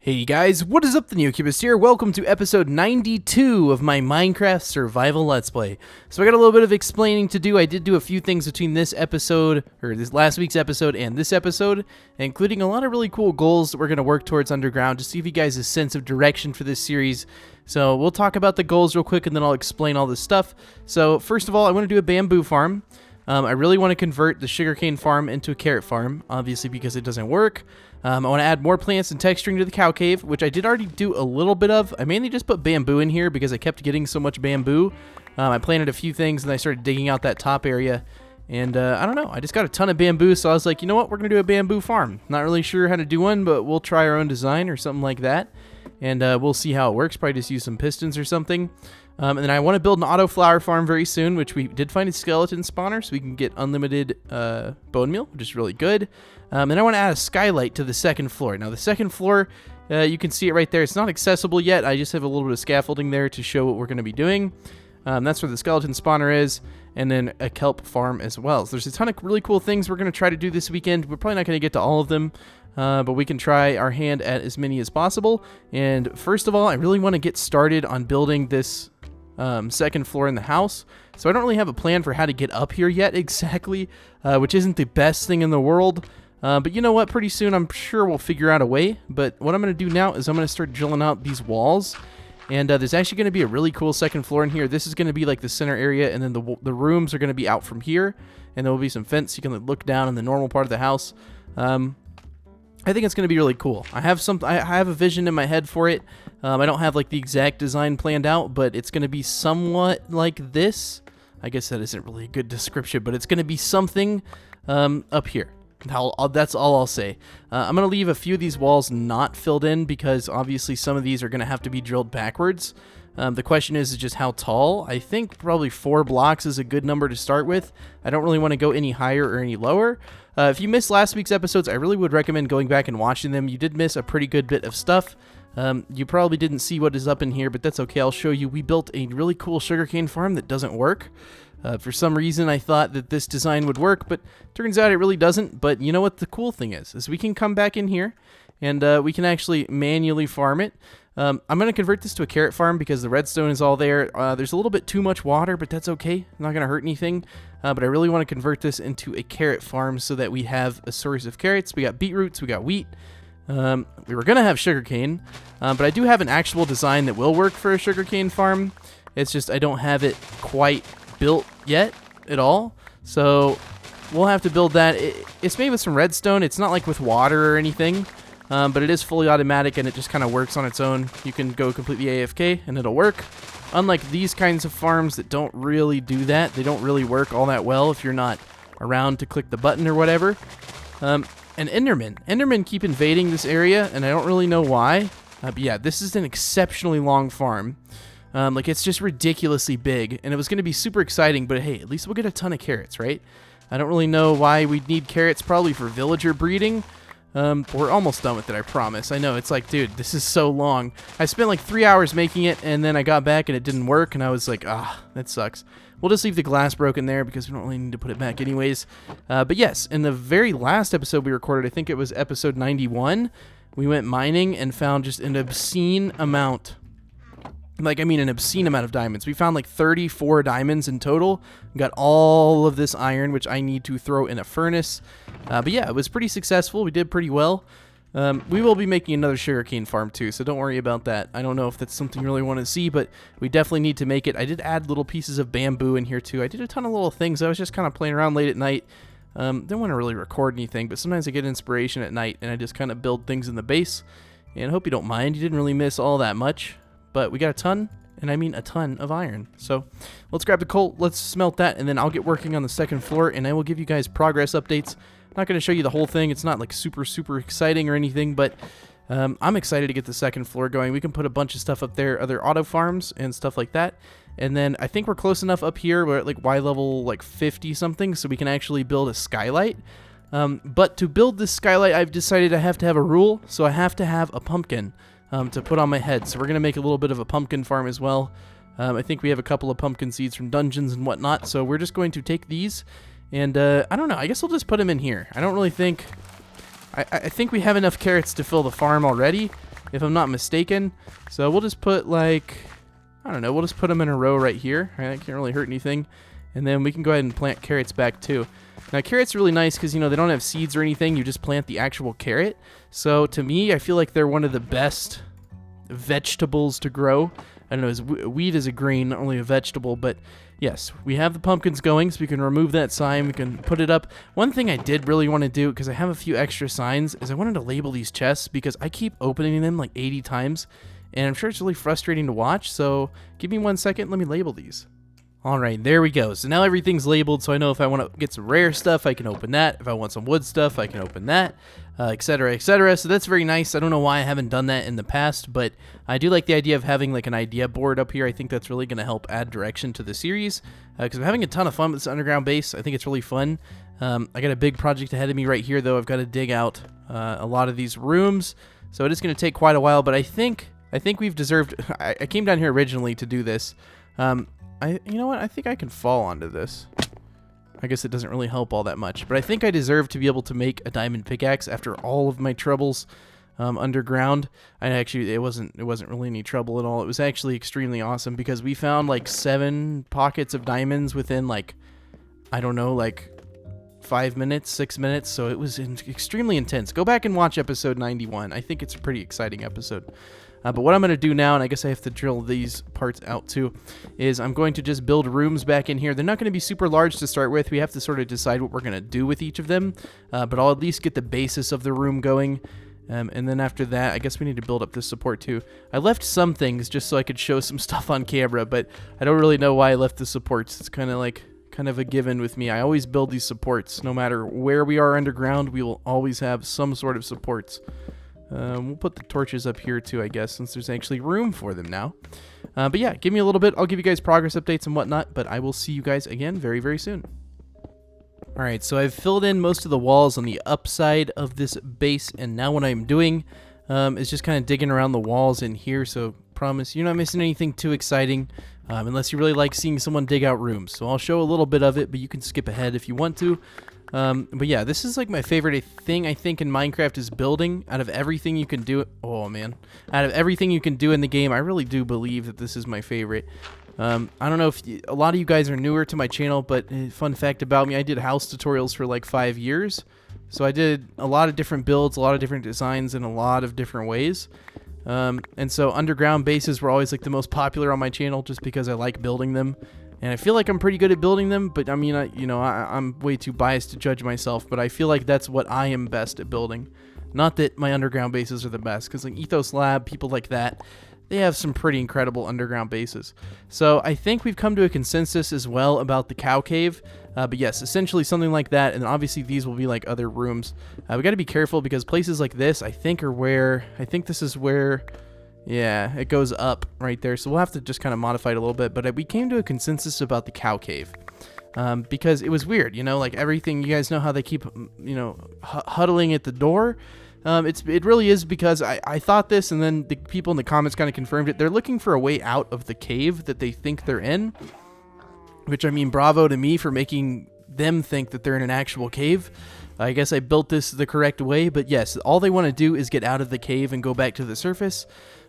Hey guys, what is up? TheNeoCubest here. Welcome to episode 92 of my Minecraft Survival Let's Play. So I got a little bit of explaining to do. I did do a few things between this episode, or this last week's episode and this episode, including a lot of really cool goals that we're going to work towards underground, just to give you guys a sense of direction for this series. So we'll talk about the goals real quick and then I'll explain all this stuff. So first of all, I want to do a bamboo farm. I really want to convert the sugarcane farm into a carrot farm, obviously because it doesn't work. I want to add more plants and texturing to the cow cave, which I did already do a little bit of. I mainly just put bamboo in here because I kept getting so much bamboo. I planted a few things and I started digging out that top area. And I don't know, I just got a ton of bamboo, so I was like, you know what, we're going to do a bamboo farm. Not really sure how to do one, but we'll try our own design or something like that. And we'll see how it works. Probably just use some pistons or something. And then I want to build an auto flower farm very soon, which we did find a skeleton spawner, so we can get unlimited bone meal, which is really good. And I want to add a skylight to the second floor. Now, the second floor, you can see it right there. It's not accessible yet. I just have a little bit of scaffolding there to show what we're going to be doing. That's where the skeleton spawner is, and then a kelp farm as well. So there's a ton of really cool things we're going to try to do this weekend. We're probably not going to get to all of them, but we can try our hand at as many as possible. And first of all, I really want to get started on building this second floor in the house. So I don't really have a plan for how to get up here yet exactly, which isn't the best thing in the world. But you know what? Pretty soon I'm sure we'll figure out a way. But what I'm going to do now is I'm going to start drilling out these walls. And there's actually going to be a really cool second floor in here. This is going to be like the center area, and then the rooms are going to be out from here. And there will be some fence. You can look down in the normal part of the house. I think it's going to be really cool. I have a vision in my head for it. I don't have like the exact design planned out, but it's going to be somewhat like this. I guess that isn't really a good description, but it's going to be something up here. That's all I'll say. I'm going to leave a few of these walls not filled in because obviously some of these are going to have to be drilled backwards. The question is just how tall. I think probably 4 blocks is a good number to start with. I don't really want to go any higher or any lower. If you missed last week's episodes, I really would recommend going back and watching them. You did miss a pretty good bit of stuff. You probably didn't see what is up in here, but that's okay. I'll show you. We built a really cool sugarcane farm that doesn't work. For some reason, I thought that this design would work, but turns out it really doesn't. But you know what the cool thing is we can come back in here, and we can actually manually farm it. I'm going to convert this to a carrot farm because the redstone is all there. There's a little bit too much water, but that's okay. Not going to hurt anything. But I really want to convert this into a carrot farm so that we have a source of carrots. We got beetroots, we got wheat. We were going to have sugarcane, but I do have an actual design that will work for a sugarcane farm. It's just I don't have it quite built yet at all. So we'll have to build that. It's made with some redstone. It's not like with water or anything. But it is fully automatic and it just kind of works on its own. You can go completely AFK and it'll work. Unlike these kinds of farms that don't really do that, they don't really work all that well if you're not around to click the button or whatever. And Endermen keep invading this area and I don't really know why. But yeah, this is an exceptionally long farm. Like it's just ridiculously big and it was going to be super exciting, but hey, at least we'll get a ton of carrots, right? I don't really know why we'd need carrots, probably for villager breeding. We're almost done with it, I promise. I know, it's like, dude, this is so long. I spent like 3 hours making it, and then I got back and it didn't work, and I was like, that sucks. We'll just leave the glass broken there because we don't really need to put it back anyways. But yes, in the very last episode we recorded, I think it was episode 91, we went mining and found just an obscene amount. An obscene amount of diamonds. We found like 34 diamonds in total. We got all of this iron, which I need to throw in a furnace. But yeah, it was pretty successful. We did pretty well. We will be making another sugarcane farm too, so don't worry about that. I don't know if that's something you really want to see, but we definitely need to make it. I did add little pieces of bamboo in here too. I did a ton of little things. I was just kind of playing around late at night. Didn't want to really record anything, but sometimes I get inspiration at night, and I just kind of build things in the base. And I hope you don't mind. You didn't really miss all that much. But we got a ton, and I mean a ton of iron. So let's grab the coal, let's smelt that, and then I'll get working on the second floor, and I will give you guys progress updates. I'm not going to show you the whole thing. It's not like super exciting or anything, but I'm excited to get the second floor going. We can put a bunch of stuff up there, other auto farms and stuff like that. And then I think we're close enough up here. We're at like Y level like 50 something, so we can actually build a skylight. But to build this skylight, I've decided I have to have a rule, so I have to have a pumpkin. To put on my head. So we're going to make a little bit of a pumpkin farm as well. I think we have a couple of pumpkin seeds from dungeons and whatnot. So we're just going to take these and I don't know. I guess we'll just put them in here. I don't really think... I think we have enough carrots to fill the farm already. if I'm not mistaken. So we'll just put like, I don't know, we'll just put them in a row right here. Right, that can't really hurt anything. And then we can go ahead and plant carrots back too. Now carrots are really nice because, you know, they don't have seeds or anything. You just plant the actual carrot. So to me, I feel like they're one of the best vegetables to grow. I don't know, wheat is a grain, not only a vegetable, but yes, we have the pumpkins going, so we can remove that sign, we can put it up. One thing I did really want to do, because I have a few extra signs, is I wanted to label these chests, because I keep opening them like 80 times, and I'm sure it's really frustrating to watch, so give me 1 second, let me label these. Alright, there we go. So now everything's labeled, so I know if I want to get some rare stuff, I can open that. If I want some wood stuff, I can open that, etc., etc. So that's very nice. I don't know why I haven't done that in the past, but I do like the idea of having like an idea board up here. I think that's really going to help add direction to the series, because I'm having a ton of fun with this underground base. I think it's really fun. I got a big project ahead of me right here, though. I've got to dig out a lot of these rooms, so it is going to take quite a while, but I think we've deserved... I came down here originally to do this. You know what? I think I can fall onto this. I guess it doesn't really help all that much, but I think I deserve to be able to make a diamond pickaxe after all of my troubles underground. And actually, it wasn't really any trouble at all. It was actually extremely awesome because we found like 7 pockets of diamonds within like, I don't know, like 5 minutes, 6 minutes. So it was extremely intense. Go back and watch episode 91. I think it's a pretty exciting episode. But what I'm going to do now, and I guess I have to drill these parts out too, is I'm going to just build rooms back in here. They're not going to be super large to start with. We have to sort of decide what we're going to do with each of them. But I'll at least get the basis of the room going. And then after that, I guess we need to build up this support too. I left some things just so I could show some stuff on camera, but I don't really know why I left the supports. It's kind of a given with me. I always build these supports. No matter where we are underground, we will always have some sort of supports. We'll put the torches up here too, I guess, since there's actually room for them now. But yeah, give me a little bit. I'll give you guys progress updates and whatnot, but I will see you guys again very, very soon. Alright, so I've filled in most of the walls on the upside of this base, and now what I'm doing is just kind of digging around the walls in here, so promise you're not missing anything too exciting, unless you really like seeing someone dig out rooms. So I'll show a little bit of it, but you can skip ahead if you want to. But yeah, this is like my favorite thing I think in Minecraft is building. Out of everything you can do, oh man, out of everything you can do in the game, I really do believe that this is my favorite. I don't know if a lot of you guys are newer to my channel, but fun fact about me, I did house tutorials for like 5 years. So I did a lot of different builds, a lot of different designs in a lot of different ways. And so underground bases were always like the most popular on my channel just because I like building them. And I feel like I'm pretty good at building them, but I mean, I'm way too biased to judge myself, but I feel like that's what I am best at building. Not that my underground bases are the best, because like Ethos Lab, people like that, they have some pretty incredible underground bases. So I think we've come to a consensus as well about the cow cave. But yes, essentially something like that, and obviously these will be like other rooms. We got to be careful because places like this, I think this is where... Yeah, it goes up right there, so we'll have to just kind of modify it a little bit, but we came to a consensus about the cow cave, because it was weird, you know, like everything, you guys know how they keep, you know, huddling at the door. It really is because I thought this, and then the people in the comments kind of confirmed it. They're looking for a way out of the cave that they think they're in, which, I mean, bravo to me for making them think that they're in an actual cave. I guess I built this the correct way, but yes, all they want to do is get out of the cave and go back to the surface.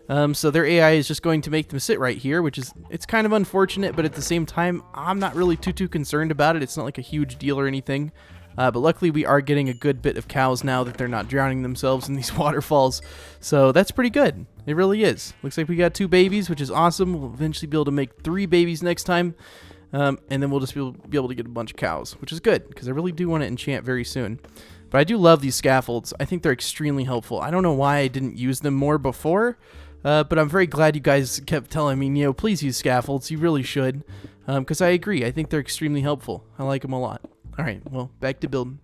So their AI is just going to make them sit right here, which is, it's kind of unfortunate, but at the same time, I'm not really too concerned about it. It's not like a huge deal or anything. But luckily we are getting a good bit of cows now that they're not drowning themselves in these waterfalls. So that's pretty good. It really is. Looks like we got 2 babies, which is awesome. We'll eventually be able to make 3 babies next time. And then we'll just be able to get a bunch of cows, which is good, because I really do want to enchant very soon. But I do love these scaffolds. I think they're extremely helpful. I don't know why I didn't use them more before. But I'm very glad you guys kept telling me, Neo, please use scaffolds. You really should. Because I agree. I think they're extremely helpful. I like them a lot. Alright, well, back to building.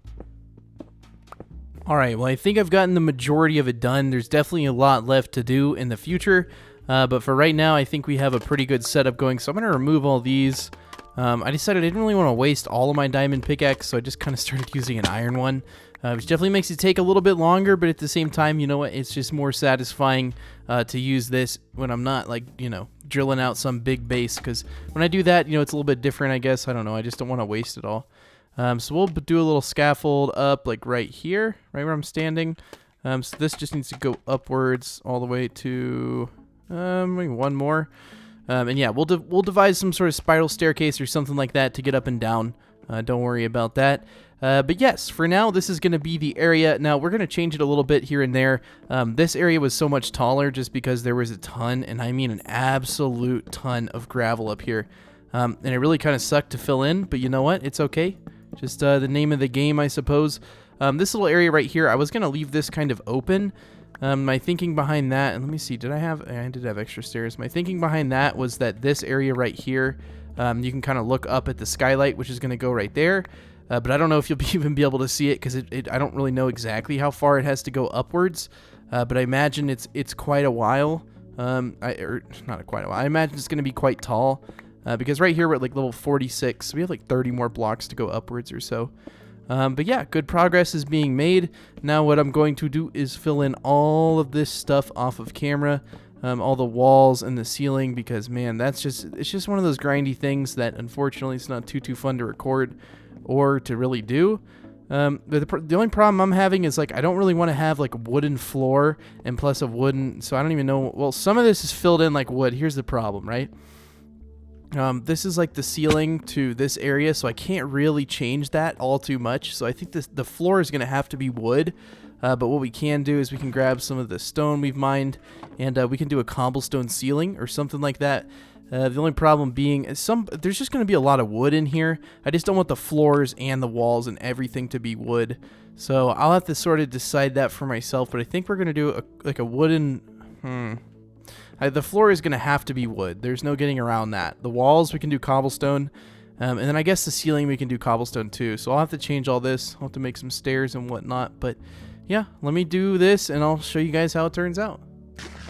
Alright, well, I think I've gotten the majority of it done. There's definitely a lot left to do in the future. But for right now, I think we have a pretty good setup going. So I'm going to remove all these. I decided I didn't really want to waste all of my diamond pickaxe, so I just kind of started using an iron one. Which definitely makes it take a little bit longer, but at the same time, you know what, it's just more satisfying to use this when I'm not, like, you know, drilling out some big base, because when I do that, you know, it's a little bit different, I guess. I don't know, I just don't want to waste it all. So we'll do a little scaffold up, like right here, right where I'm standing. So this just needs to go upwards all the way to maybe one more. And yeah, we'll devise some sort of spiral staircase or something like that to get up and down. Don't worry about that. But yes, for now, this is going to be the area. Now, we're going to change it a little bit here and there. This area was so much taller just because there was a ton, and I mean an absolute ton of gravel up here. And it really kind of sucked to fill in, but you know what? It's okay. Just the name of the game, I suppose. This little area right here, I was going to leave this kind of open. My thinking behind that, and let me see, I did have extra stairs. My thinking behind that was that this area right here, you can kind of look up at the skylight, which is going to go right there. But I don't know if you'll even be able to see it because I don't really know exactly how far it has to go upwards. But I imagine it's quite a while. Not quite a while. I imagine it's going to be quite tall because right here we're at like level 46. So we have like 30 more blocks to go upwards or so. But yeah, good progress is being made. Now what I'm going to do is fill in all of this stuff off of camera. All the walls and the ceiling because, man, it's just one of those grindy things that unfortunately it's not too fun to record or to really do. The only problem I'm having is like I don't really want to have like a wooden floor and plus a wooden, so I don't even know. Well, some of this is filled in like wood. Here's the problem, right? This is like the ceiling to this area, so I can't really change that all too much. So I think the floor is going to have to be wood. But what we can do is we can grab some of the stone we've mined, and we can do a cobblestone ceiling or something like that. The only problem being there's just going to be a lot of wood in here. I just don't want the floors and the walls and everything to be wood. So I'll have to sort of decide that for myself. But I think we're going to do a wooden... the floor is going to have to be wood. There's no getting around that. The walls, we can do cobblestone. And then I guess the ceiling, we can do cobblestone too. So I'll have to change all this. I'll have to make some stairs and whatnot. But yeah, let me do this and I'll show you guys how it turns out.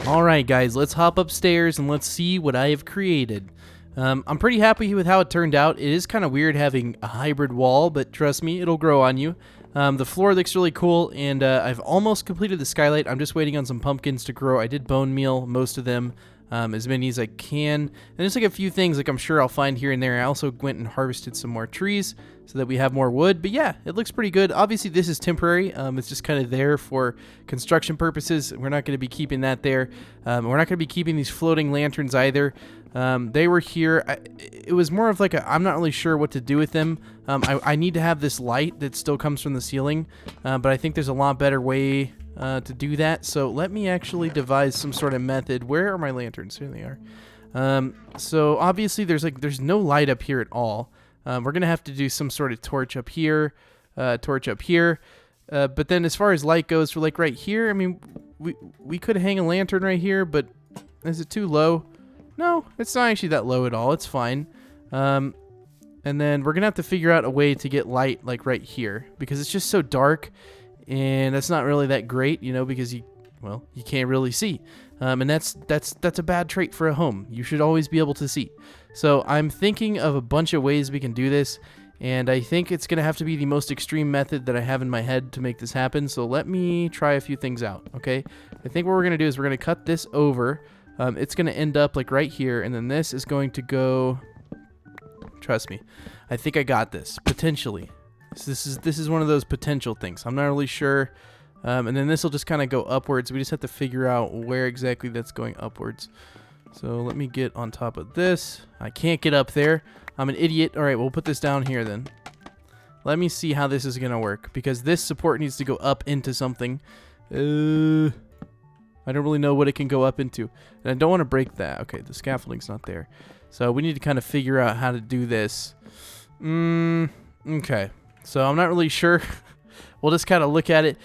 Alright guys, let's hop upstairs and let's see what I have created. I'm pretty happy with how it turned out. It is kind of weird having a hybrid wall, but trust me, it'll grow on you. The floor looks really cool, and I've almost completed the skylight. I'm just waiting on some pumpkins to grow. I did bone meal most of them, as many as I can. And there's like a few things like I'm sure I'll find here and there. I also went and harvested some more trees so that we have more wood. But yeah, it looks pretty good. Obviously, this is temporary. It's just kind of there for construction purposes. We're not going to be keeping that there. We're not going to be keeping these floating lanterns either. They were here. It was more of like I'm not really sure what to do with them. I need to have this light that still comes from the ceiling, but I think there's a lot better way to do that. So let me actually devise some sort of method. Where are my lanterns? Here they are. So obviously there's no light up here at all. We're gonna have to do some sort of torch up here, but then as far as light goes, for like right here, I mean, we could hang a lantern right here, but is it too low? No, it's not actually that low at all. It's fine. And then we're gonna have to figure out a way to get light like right here because it's just so dark, and that's not really that great, you know, because you can't really see. And that's a bad trait for a home. You should always be able to see. So I'm thinking of a bunch of ways we can do this, and I think it's gonna have to be the most extreme method that I have in my head to make this happen. So let me try a few things out, okay? I think what we're gonna do is we're gonna cut this over. It's going to end up like right here, and then this is going to go, trust me, I think I got this, potentially. So this is one of those potential things. I'm not really sure. And then this will just kind of go upwards. We just have to figure out where exactly that's going upwards. So let me get on top of this. I can't get up there. I'm an idiot. All right, we'll put this down here then. Let me see how this is going to work, because this support needs to go up into something. I don't really know what it can go up into. And I don't want to break that. Okay, the scaffolding's not there. So we need to kind of figure out how to do this. Okay. So I'm not really sure. We'll just kind of look at it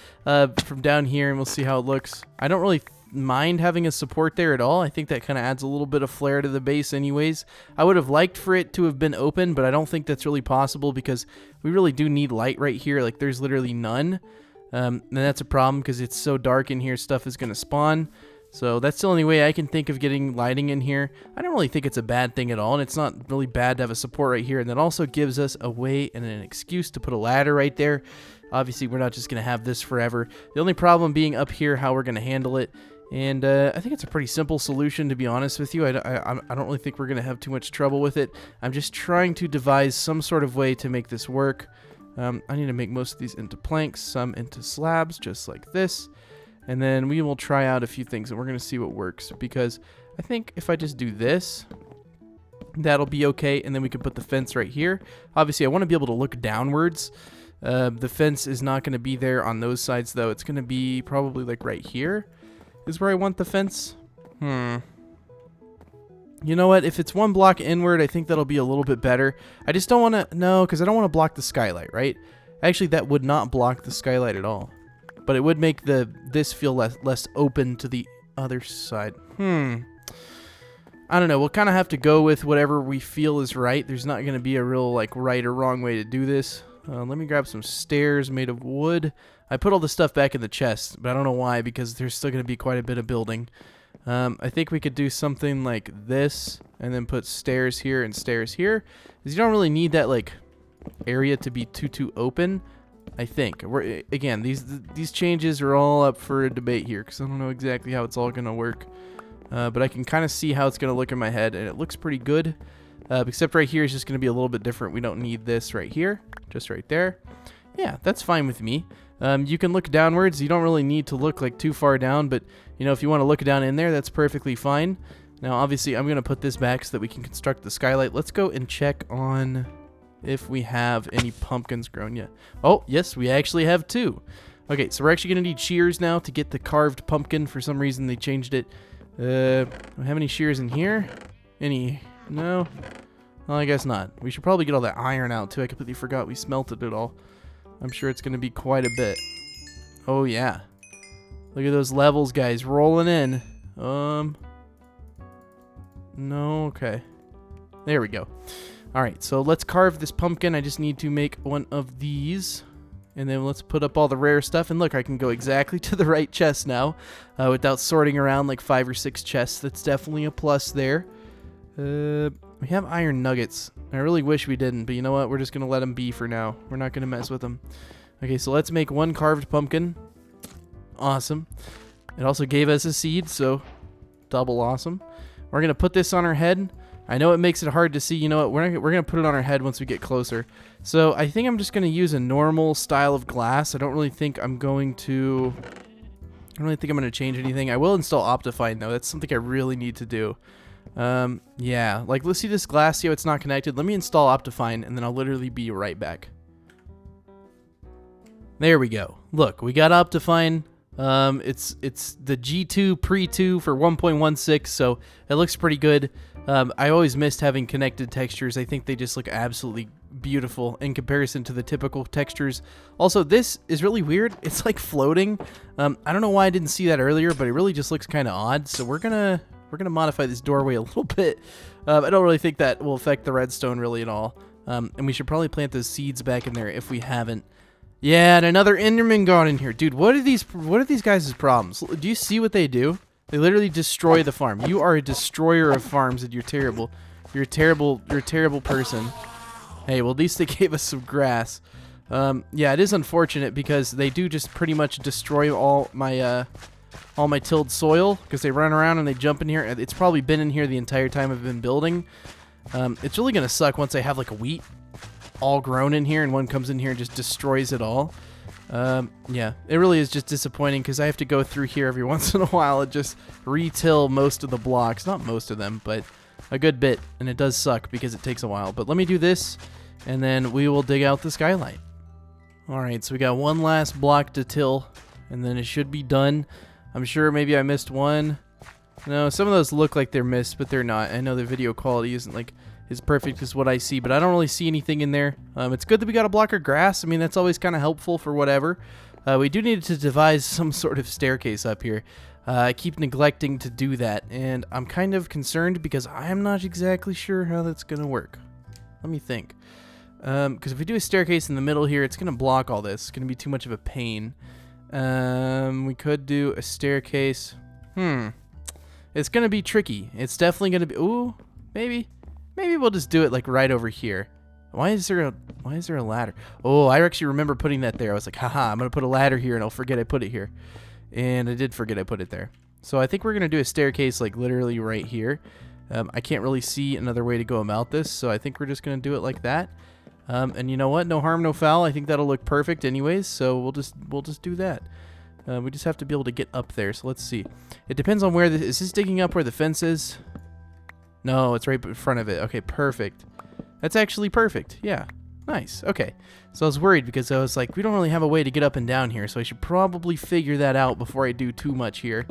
from down here and we'll see how it looks. I don't really mind having a support there at all. I think that kind of adds a little bit of flair to the base anyways. I would have liked for it to have been open, but I don't think that's really possible because we really do need light right here. Like there's literally none. And that's a problem because it's so dark in here, stuff is going to spawn. So that's the only way I can think of getting lighting in here. I don't really think it's a bad thing at all, and it's not really bad to have a support right here. And that also gives us a way and an excuse to put a ladder right there. Obviously, we're not just going to have this forever. The only problem being up here, how we're going to handle it. And I think it's a pretty simple solution, to be honest with you. I don't really think we're going to have too much trouble with it. I'm just trying to devise some sort of way to make this work. I need to make most of these into planks, some into slabs, just like this. And then we will try out a few things, and we're going to see what works. Because I think if I just do this, that'll be okay. And then we can put the fence right here. Obviously, I want to be able to look downwards. The fence is not going to be there on those sides, though. It's going to be probably like right here is where I want the fence. You know what? If it's one block inward, I think that'll be a little bit better. I just don't want to... No, because I don't want to block the skylight, right? Actually, that would not block the skylight at all. But it would make this feel less open to the other side. I don't know. We'll kind of have to go with whatever we feel is right. There's not going to be a real like right or wrong way to do this. Let me grab some stairs made of wood. I put all the stuff back in the chest, but I don't know why, because there's still going to be quite a bit of building. I think we could do something like this and then put stairs here and stairs here, because you don't really need that like area to be too open. I think again, these changes are all up for a debate here, because I don't know exactly how it's all going to work. But I can kind of see how it's going to look in my head, and it looks pretty good. Except right here is just going to be a little bit different. We don't need this right here, just right there. Yeah, that's fine with me. You can look downwards. You don't really need to look like too far down, but you know, if you want to look down in there, that's perfectly fine. Now, obviously, I'm going to put this back so that we can construct the skylight. Let's go and check on if we have any pumpkins grown yet. Oh, yes, we actually have 2. Okay, so we're actually going to need shears now to get the carved pumpkin. For some reason, they changed it. Do we have any shears in here? Any? No? Well, I guess not. We should probably get all that iron out, too. I completely forgot we smelted it all. I'm sure it's going to be quite a bit. Oh, yeah. Look at those levels, guys. Rolling in. No, okay. There we go. All right, so let's carve this pumpkin. I just need to make one of these. And then let's put up all the rare stuff. And look, I can go exactly to the right chest now without sorting around like 5 or 6 chests. That's definitely a plus there. We have iron nuggets. I really wish we didn't, but you know what? We're just going to let them be for now. We're not going to mess with them. Okay, so let's make 1 carved pumpkin. Awesome. It also gave us a seed, so double awesome. We're going to put this on our head. I know it makes it hard to see. You know what? We're going to put it on our head once we get closer. So I think I'm just going to use a normal style of glass. I don't really think I'm going to... I don't really think I'm going to change anything. I will install Optifine, though. That's something I really need to do. Yeah. Like, let's see this glass, see how it's not connected. Let me install Optifine, and then I'll literally be right back. There we go. Look, we got Optifine. It's the G2 Pre-2 for 1.16, so it looks pretty good. I always missed having connected textures. I think they just look absolutely beautiful in comparison to the typical textures. Also, this is really weird. It's like floating. I don't know why I didn't see that earlier, but it really just looks kind of odd. So we're gonna modify this doorway a little bit. I don't really think that will affect the redstone really at all. And we should probably plant those seeds back in there if we haven't. Yeah, and another Enderman got in here. Dude, what are these guys' problems? Do you see what they do? They literally destroy the farm. You are a destroyer of farms, and you're terrible. You're a terrible person. Hey, well, at least they gave us some grass. Yeah, it is unfortunate because they do just pretty much destroy all my tilled soil because they run around and they jump in here. It's probably been in here the entire time I've been building. It's really gonna suck once I have like a wheat all grown in here and one comes in here and just destroys it all. Yeah, it really is just disappointing because I have to go through here every once in a while and just re-till most of the blocks. Not most of them, but a good bit. And it does suck because it takes a while. But let me do this, and then we will dig out the skylight. Alright, so we got one last block to till, and then it should be done. I'm sure maybe I missed one. No, some of those look like they're missed, but they're not. I know the video quality isn't like as perfect as what I see, but I don't really see anything in there. It's good that we got a block of grass. I mean, that's always kind of helpful for whatever. We do need to devise some sort of staircase up here. I keep neglecting to do that, and I'm kind of concerned because I am not exactly sure how that's going to work. Let me think. Because if we do a staircase in the middle here, it's going to block all this. It's going to be too much of a pain. We could do a staircase. It's going to be tricky. It's definitely going to be... Ooh, maybe. Maybe we'll just do it like right over here. Why is there a ladder? Oh, I actually remember putting that there. I was like, haha, I'm going to put a ladder here and I'll forget I put it here. And I did forget I put it there. So I think we're going to do a staircase like literally right here. I can't really see another way to go about this, so I think we're just going to do it like that. And you know what? No harm, no foul. I think that'll look perfect anyways, so we'll just do that. We just have to be able to get up there. So let's see. It depends on where is this digging up where the fence is? No, it's right in front of it. Okay, perfect. That's actually perfect. Yeah. Nice. Okay. So I was worried because I was like, we don't really have a way to get up and down here, so I should probably figure that out before I do too much here.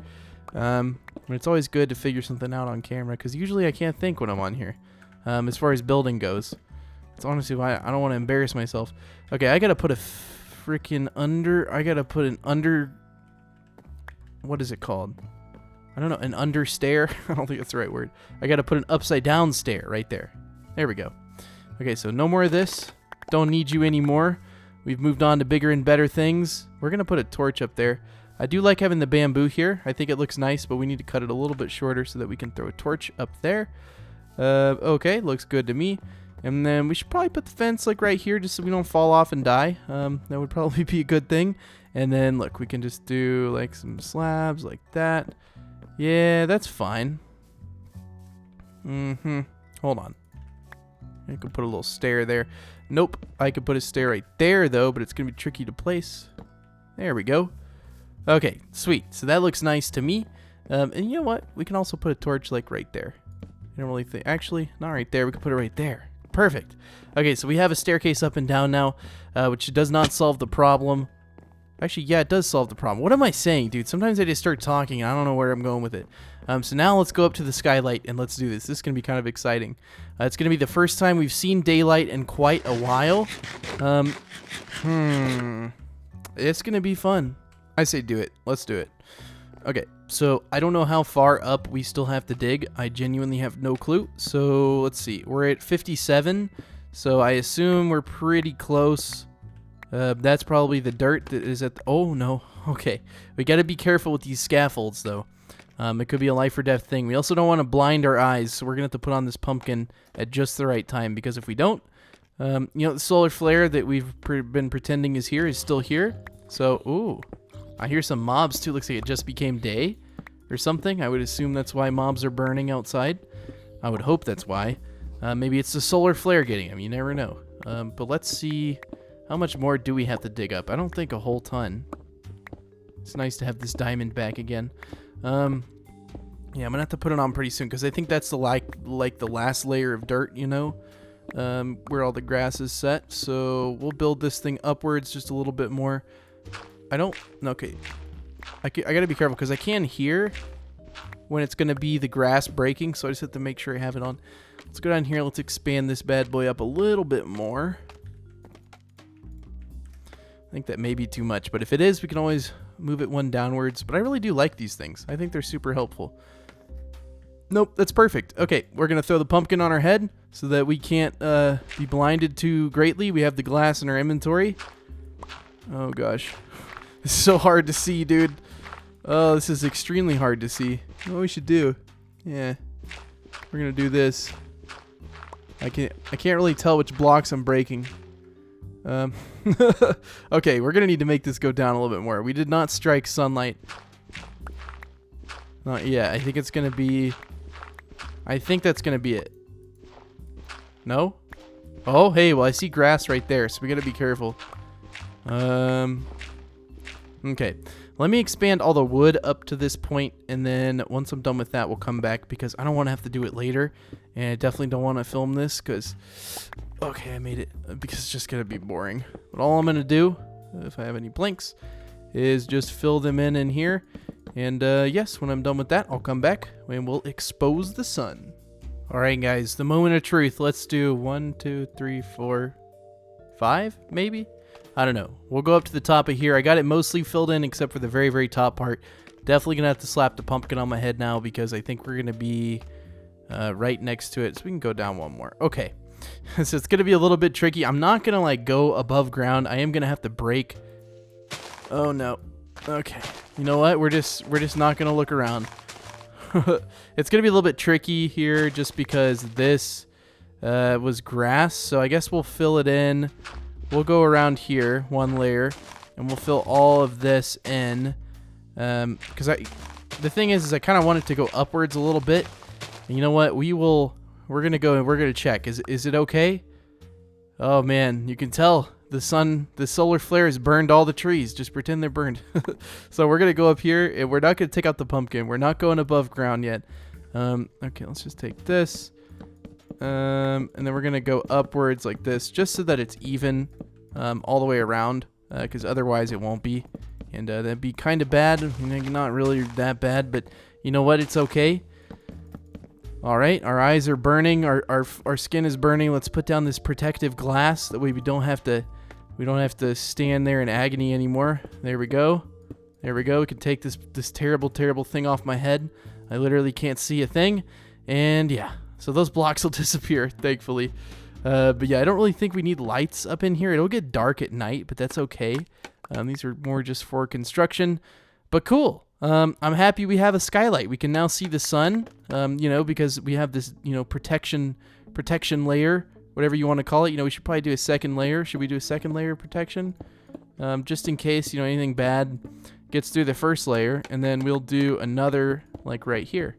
But it's always good to figure something out on camera because usually I can't think when I'm on here. As far as building goes. It's honestly why I don't want to embarrass myself. Okay, I gotta put a freaking under. I gotta put an under. What is it called? I don't know. An under stair? I don't think that's the right word. I gotta put an upside down stair right there. There we go. Okay, so no more of this. Don't need you anymore. We've moved on to bigger and better things. We're gonna put a torch up there. I do like having the bamboo here. I think it looks nice, but we need to cut it a little bit shorter so that we can throw a torch up there. Okay, looks good to me. And then we should probably put the fence like right here just so we don't fall off and die. That would probably be a good thing. And then look, we can just do like some slabs like that. Yeah, that's fine. Hold on. I could put a little stair there. Nope, I could put a stair right there though, but it's gonna be tricky to place. There we go. Okay, sweet. So that looks nice to me. And you know what? We can also put a torch like right there. I don't really think. Actually, not right there. We can put it right there. Perfect. Okay, so we have a staircase up and down now, which does not solve the problem. Actually, yeah, it does solve the problem. What am I saying, dude? Sometimes I just start talking and I don't know where I'm going with it. So now let's go up to the skylight and let's do this. This is going to be kind of exciting. It's going to be the first time we've seen daylight in quite a while. It's going to be fun. I say do it. Let's do it. Okay, so I don't know how far up we still have to dig. I genuinely have no clue. So let's see. We're at 57. So I assume we're pretty close. That's probably the dirt that is at the... Oh, no. Okay. We got to be careful with these scaffolds, though. It could be a life or death thing. We also don't want to blind our eyes, so we're going to have to put on this pumpkin at just the right time, because if we don't, you know, the solar flare that we've been pretending is here is still here. So, ooh. I hear some mobs, too. Looks like it just became day or something. I would assume that's why mobs are burning outside. I would hope that's why. Maybe it's the solar flare getting them. You never know. But let's see... How much more do we have to dig up? I don't think a whole ton. It's nice to have this diamond back again. Yeah, I'm gonna have to put it on pretty soon because I think that's the like the last layer of dirt, you know, where all the grass is set. So we'll build this thing upwards just a little bit more. Okay. I gotta be careful because I can hear when it's gonna be the grass breaking, so I just have to make sure I have it on. Let's go down here. Let's expand this bad boy up a little bit more. I think that may be too much, but if it is, we can always move it one downwards. But I really do like these things. I think they're super helpful. Nope, that's perfect. Okay, we're going to throw the pumpkin on our head so that we can't be blinded too greatly. We have the glass in our inventory. Oh, gosh. This is so hard to see, dude. Oh, this is extremely hard to see. What we should do? Yeah, we're going to do this. I can't really tell which blocks I'm breaking. Okay, we're gonna need to make this go down a little bit more. We did not strike sunlight. Not yet. I think it's gonna be... I think that's gonna be it. No? Oh, hey, well, I see grass right there, so we gotta be careful. Okay. Let me expand all the wood up to this point, and then once I'm done with that, we'll come back, because I don't want to have to do it later, and I definitely don't want to film this, because... Okay, I made it, because it's just going to be boring. But all I'm going to do, if I have any blanks, is just fill them in here. And yes, when I'm done with that, I'll come back, and we'll expose the sun. Alright, guys, the moment of truth. Let's do 1, 2, 3, 4, 5, maybe? I don't know. We'll go up to the top of here. I got it mostly filled in, except for the very, very top part. Definitely going to have to slap the pumpkin on my head now, because I think we're going to be right next to it. So we can go down one more. Okay. So it's going to be a little bit tricky. I'm not going to like go above ground. I am going to have to break. Oh no. Okay. You know what? We're just not going to look around. It's going to be a little bit tricky here just because this was grass. So I guess we'll fill it in. We'll go around here one layer and we'll fill all of this in. Because the thing is I kind of want it to go upwards a little bit. And you know what? We're going to go and we're going to check. Is it okay? Oh, man. You can tell the solar flare has burned all the trees. Just pretend they're burned. So we're going to go up here, and we're not going to take out the pumpkin. We're not going above ground yet. Okay, let's just take this. And then we're going to go upwards like this, just so that it's even all the way around, because otherwise it won't be. And that'd be kind of bad. Not really that bad, but you know what? It's okay. All right, our eyes are burning. Our skin is burning. Let's put down this protective glass. That way we don't have to stand there in agony anymore. There we go. There we go. We can take this terrible thing off my head. I literally can't see a thing. And yeah, so those blocks will disappear, thankfully. But yeah, I don't really think we need lights up in here. It'll get dark at night, but that's okay. These are more just for construction, but cool. I'm happy we have a skylight. We can now see the sun, because we have this, protection layer, whatever you want to call it. We should probably do a second layer. Should we do a second layer of protection? Just in case, anything bad gets through the first layer, and then we'll do another, like right here.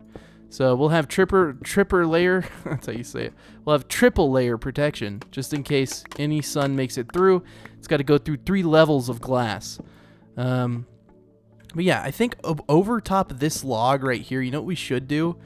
So we'll have tripper layer, that's how you say it. We'll have triple layer protection, just in case any sun makes it through. It's got to go through 3 levels of glass. But yeah, I think over top of this log right here, you know what we should do?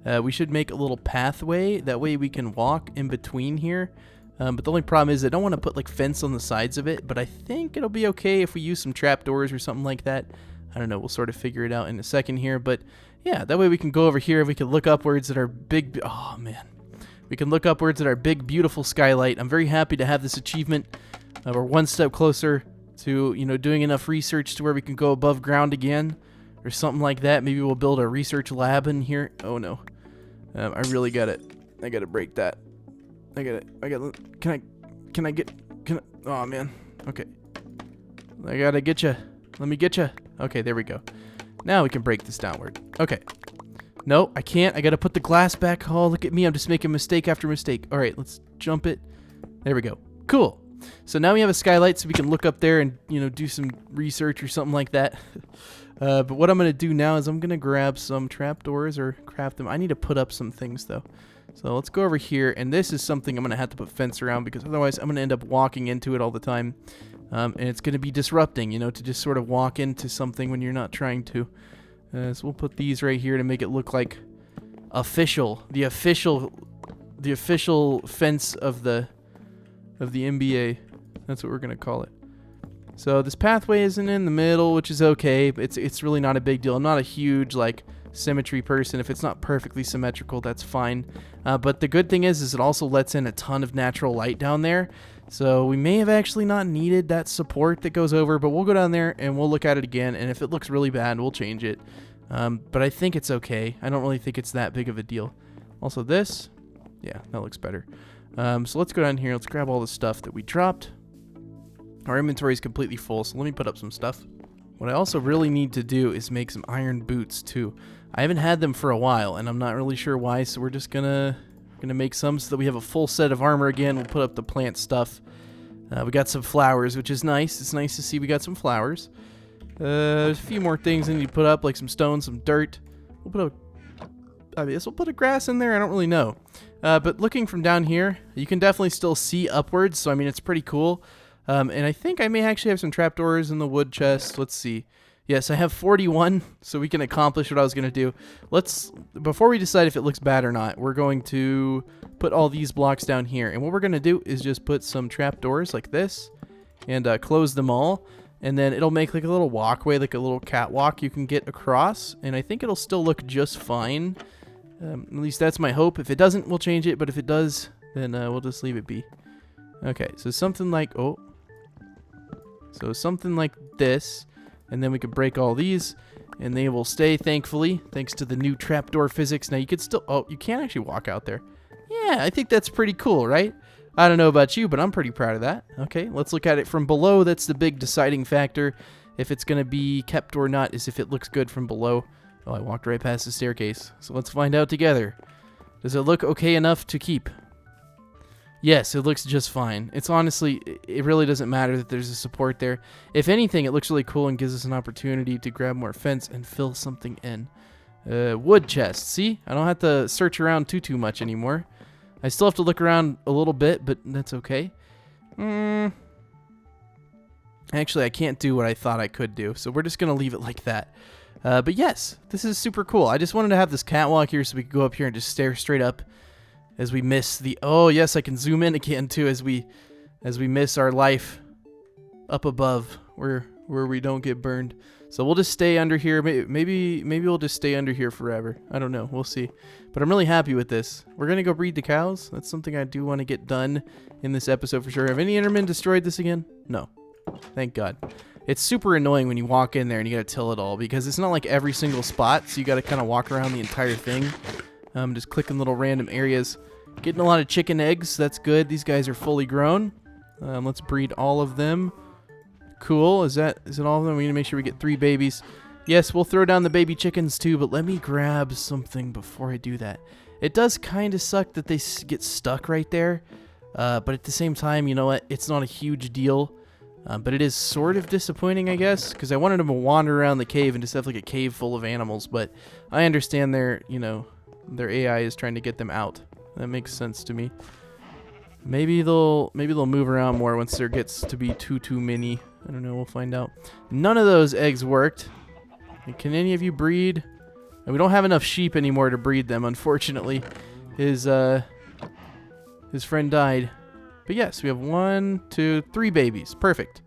We should make a little pathway. That way we can walk in between here. But the only problem is I don't want to put like fence on the sides of it, but I think it'll be okay if we use some trapdoors or something like that. I don't know, we'll sort of figure it out in a second here, but yeah, that way we can go over here and we can look upwards at our big, oh man. We can look upwards at our big, beautiful skylight. I'm very happy to have this achievement. We're one step closer to, doing enough research to where we can go above ground again or something like that. Maybe we'll build a research lab in here. Oh no. I really got it. I gotta break that. Oh man. Okay. I gotta get you. Let me get you. Okay, there we go. Now we can break this downward. Okay. No, I can't. I gotta put the glass back. Oh, look at me. I'm just making mistake after mistake. All right, let's jump it. There we go. Cool. So now we have a skylight so we can look up there and, do some research or something like that. But what I'm going to do now is I'm going to grab some trapdoors or craft them. I need to put up some things, though. So let's go over here. And this is something I'm going to have to put fence around because otherwise I'm going to end up walking into it all the time. And it's going to be disrupting, to just sort of walk into something when you're not trying to. So we'll put these right here to make it look like the official fence of the NBA. That's what we're gonna call it. So this pathway isn't in the middle, which is okay. It's really not a big deal. I'm not a huge symmetry person. If it's not perfectly symmetrical, that's fine. But the good thing is it also lets in a ton of natural light down there. So we may have actually not needed that support that goes over, but we'll go down there and we'll look at it again. And if it looks really bad, we'll change it. But I think it's okay. I don't really think it's that big of a deal. Also this, yeah, that looks better. So let's go down here. Let's grab all the stuff that we dropped. Our inventory is completely full, so let me put up some stuff. What I also really need to do is make some iron boots too. I haven't had them for a while, and I'm not really sure why, so we're just gonna make some so that we have a full set of armor again. We'll put up the plant stuff. We got some flowers, which is nice. It's nice to see we got some flowers. There's a few more things I need to put up, like some stone, some dirt. I guess we'll put a grass in there. I don't really know. But looking from down here, you can definitely still see upwards. So, I mean, it's pretty cool. And I think I may actually have some trapdoors in the wood chest. Let's see. Yes, I have 41, so we can accomplish what I was going to do. Before we decide if it looks bad or not, we're going to put all these blocks down here. And what we're going to do is just put some trapdoors like this and close them all. And then it'll make like a little walkway, like a little catwalk you can get across. And I think it'll still look just fine. At least that's my hope. If it doesn't, we'll change it. But if it does, then we'll just leave it be. Okay, so something like... So something like this. And then we can break all these. And they will stay, thankfully. Thanks to the new trapdoor physics. Now you could still... Oh, you can't actually walk out there. Yeah, I think that's pretty cool, right? I don't know about you, but I'm pretty proud of that. Okay, let's look at it from below. That's the big deciding factor. If it's going to be kept or not is if it looks good from below. Oh, I walked right past the staircase. So let's find out together. Does it look okay enough to keep? Yes, it looks just fine. It's honestly, it really doesn't matter that there's a support there. If anything, it looks really cool and gives us an opportunity to grab more fence and fill something in. Wood chest. See? I don't have to search around too much anymore. I still have to look around a little bit, but that's okay. Actually, I can't do what I thought I could do, so we're just going to leave it like that. But yes, this is super cool. I just wanted to have this catwalk here so we could go up here and just stare straight up as we miss the... Oh, yes, I can zoom in again, too, as we miss our life up above where we don't get burned. So we'll just stay under here. Maybe we'll just stay under here forever. I don't know. We'll see. But I'm really happy with this. We're going to go breed the cows. That's something I do want to get done in this episode for sure. Have any Endermen destroyed this again? No. Thank God. It's super annoying when you walk in there and you got to till it all because it's not like every single spot. So you got to kind of walk around the entire thing. Just clicking little random areas. Getting a lot of chicken eggs. That's good. These guys are fully grown. Let's breed all of them. Cool. Is it all of them? We need to make sure we get 3 babies. Yes, we'll throw down the baby chickens too, but let me grab something before I do that. It does kind of suck that they get stuck right there, but at the same time, you know what? It's not a huge deal, but it is sort of disappointing, I guess, because I wanted them to wander around the cave and just have like a cave full of animals, but I understand their AI is trying to get them out. That makes sense to me. Maybe they'll move around more once there gets to be too many. I don't know. We'll find out. None of those eggs worked. Can any of you breed? And we don't have enough sheep anymore to breed them, unfortunately. His friend died. But yes, we have 1, 2, 3 babies. Perfect.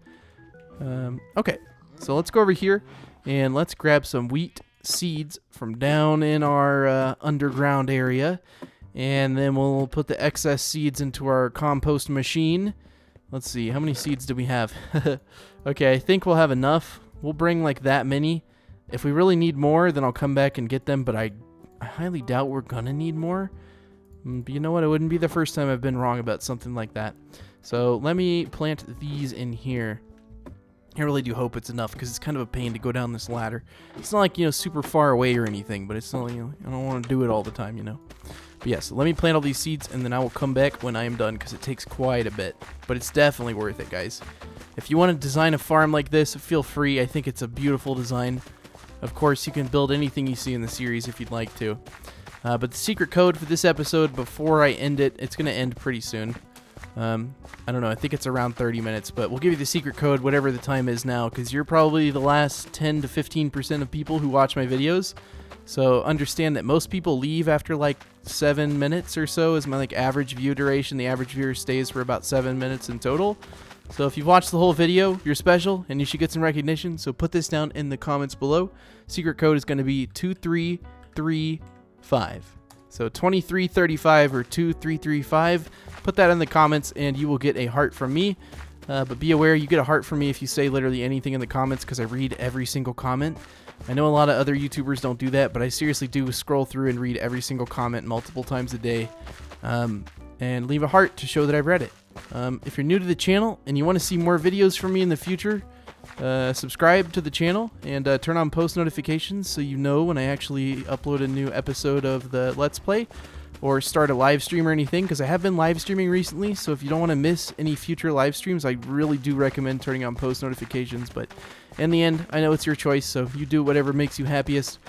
Okay, so let's go over here and let's grab some wheat seeds from down in our underground area. And then we'll put the excess seeds into our compost machine. Let's see, how many seeds do we have? Okay, I think we'll have enough. We'll bring like that many. If we really need more, then I'll come back and get them, but I highly doubt we're gonna need more. But you know what? It wouldn't be the first time I've been wrong about something like that. So let me plant these in here. I really do hope it's enough because it's kind of a pain to go down this ladder. It's not like, super far away or anything, but it's not like, I don't want to do it all the time, But yeah, so let me plant all these seeds, and then I will come back when I am done, because it takes quite a bit. But it's definitely worth it, guys. If you want to design a farm like this, feel free. I think it's a beautiful design. Of course, you can build anything you see in the series if you'd like to. But the secret code for this episode, before I end it, it's going to end pretty soon. I don't know, I think it's around 30 minutes, but we'll give you the secret code, whatever the time is now, because you're probably the last 10 to 15% of people who watch my videos. So understand that most people leave after like 7 minutes or so is my average view duration. The average viewer stays for about 7 minutes in total. So if you've watched the whole video, you're special and you should get some recognition. So put this down in the comments below. Secret code is going to be 2335. So 2335 or 2335. Put that in the comments and you will get a heart from me. But be aware, you get a heart from me if you say literally anything in the comments, because I read every single comment. I know a lot of other YouTubers don't do that, but I seriously do scroll through and read every single comment multiple times a day. And leave a heart to show that I've read it. If you're new to the channel and you want to see more videos from me in the future, subscribe to the channel and turn on post notifications so you know when I actually upload a new episode of the Let's Play or start a live stream or anything, because I have been live streaming recently. So if you don't want to miss any future live streams, I really do recommend turning on post notifications. But in the end, I know it's your choice, so you do whatever makes you happiest.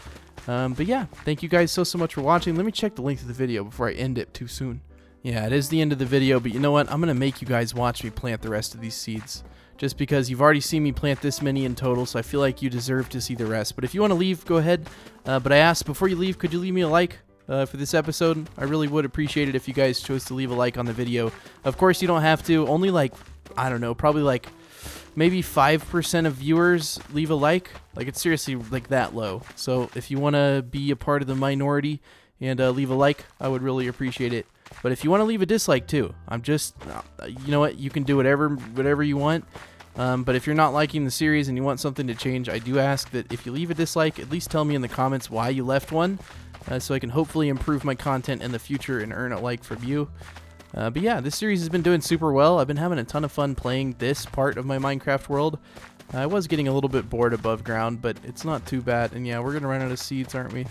But yeah, thank you guys so much for watching. Let me check the length of the video before I end it too soon. Yeah, it is the end of the video, but you know what? I'm going to make you guys watch me plant the rest of these seeds. Just because you've already seen me plant this many in total, so I feel like you deserve to see the rest. But if you want to leave, go ahead. But I asked, before you leave, could you leave me a like for this episode? I really would appreciate it if you guys chose to leave a like on the video. Of course, you don't have to. Only I don't know, probably maybe 5% of viewers leave a like. It's seriously that low. So if you want to be a part of the minority and leave a like, I would really appreciate it. But if you want to leave a dislike too, I'm just, you know what, you can do whatever you want. But if you're not liking the series and you want something to change, I do ask that if you leave a dislike, at least tell me in the comments why you left one, so I can hopefully improve my content in the future and earn a like from you. But yeah, this series has been doing super well. I've been having a ton of fun playing this part of my Minecraft world. I was getting a little bit bored above ground, but it's not too bad. And yeah, we're going to run out of seeds, aren't we?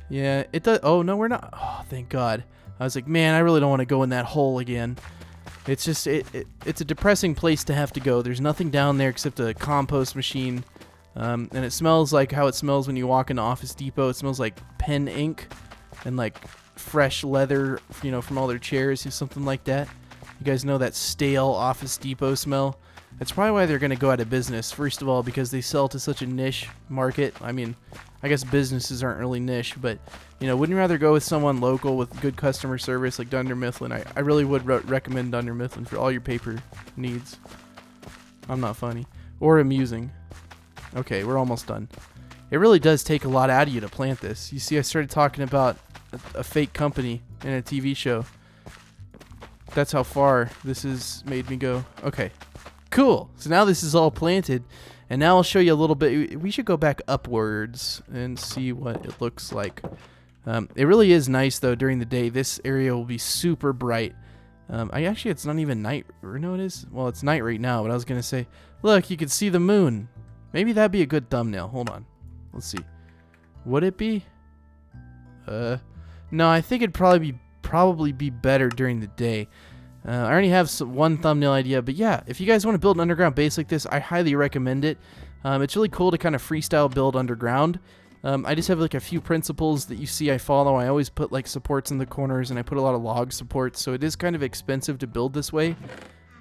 Yeah, it does. Oh, no, we're not. Oh, thank God. I was like, man, I really don't want to go in that hole again. It's just, it's a depressing place to have to go. There's nothing down there except a compost machine. And it smells like how it smells when you walk into Office Depot. It smells like pen ink and fresh leather, from all their chairs or something like that. You guys know that stale Office Depot smell? That's probably why they're going to go out of business. First of all, because they sell to such a niche market. I mean, I guess businesses aren't really niche, but, you know, wouldn't you rather go with someone local with good customer service like Dunder Mifflin? I really would recommend Dunder Mifflin for all your paper needs. I'm not funny. Or amusing. Okay, we're almost done. It really does take a lot out of you to plant this. You see, I started talking about a fake company in a TV show. That's how far this has made me go. Okay. Cool. So now this is all planted, and now I'll show you a little bit. We should go back upwards and see what it looks like. It really is nice, though, during the day. This area will be super bright. Actually, it's not even night. Or no, it is. Well, it's night right now, but I was going to say, look, you can see the moon. Maybe that'd be a good thumbnail. Hold on. Let's see. Would it be? No, I think it'd probably be better during the day. I already have one thumbnail idea, but yeah, if you guys want to build an underground base like this, I highly recommend it. It's really cool to kind of freestyle build underground. I just have like a few principles that you see I follow. I always put like supports in the corners, and I put a lot of log supports, so it is kind of expensive to build this way,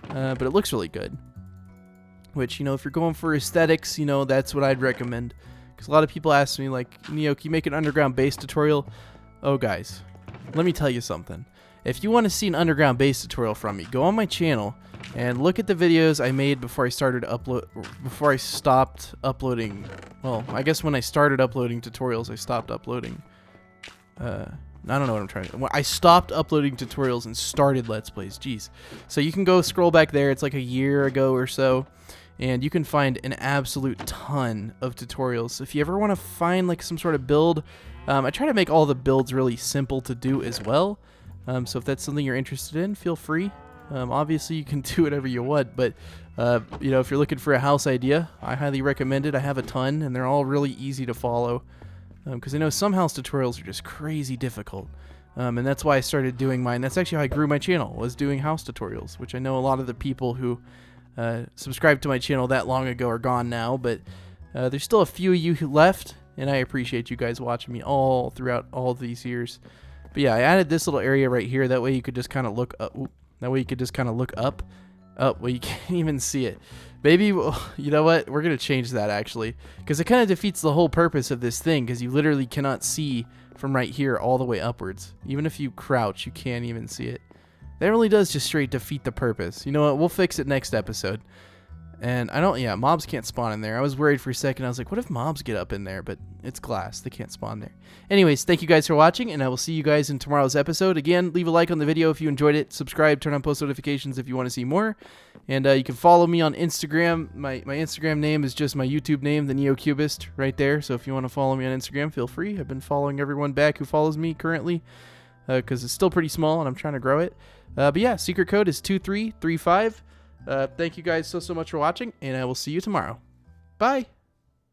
but it looks really good. Which, you know, if you're going for aesthetics, you know, that's what I'd recommend. Because a lot of people ask me, like, Neo, can you make an underground base tutorial? Oh, guys, let me tell you something. If you want to see an underground base tutorial from me, go on my channel and look at the videos I made before I stopped uploading. Well, I guess when I started uploading tutorials, I stopped uploading. I don't know what I'm trying to. I stopped uploading tutorials and started Let's Plays. Jeez. So you can go scroll back there. It's like a year ago or so, and you can find an absolute ton of tutorials. If you ever want to find like some sort of build, I try to make all the builds really simple to do as well. So if that's something you're interested in, feel free. Obviously, you can do whatever you want, but you know, if you're looking for a house idea, I highly recommend it. I have a ton, and they're all really easy to follow. Because I know some house tutorials are just crazy difficult, and that's why I started doing mine. That's actually how I grew my channel, was doing house tutorials, which I know a lot of the people who subscribed to my channel that long ago are gone now, but there's still a few of you left, and I appreciate you guys watching me all throughout all these years. But yeah, I added this little area right here. That way you could just kind of look up. That way you could just kind of look up. Oh, well, you can't even see it. Maybe, you know what? We're going to change that, actually. Because it kind of defeats the whole purpose of this thing. Because you literally cannot see from right here all the way upwards. Even if you crouch, you can't even see it. That really does just straight defeat the purpose. You know what? We'll fix it next episode. And yeah, mobs can't spawn in there. I was worried for a second. I was like, what if mobs get up in there? But it's glass. They can't spawn there. Anyways, thank you guys for watching, and I will see you guys in tomorrow's episode. Again, leave a like on the video if you enjoyed it. Subscribe, turn on post notifications if you want to see more. And you can follow me on Instagram. My Instagram name is just my YouTube name, TheNeoCubest, right there. So if you want to follow me on Instagram, feel free. I've been following everyone back who follows me currently because it's still pretty small, and I'm trying to grow it. But yeah, secret code is 2335. Thank you guys so much for watching, and I will see you tomorrow. Bye!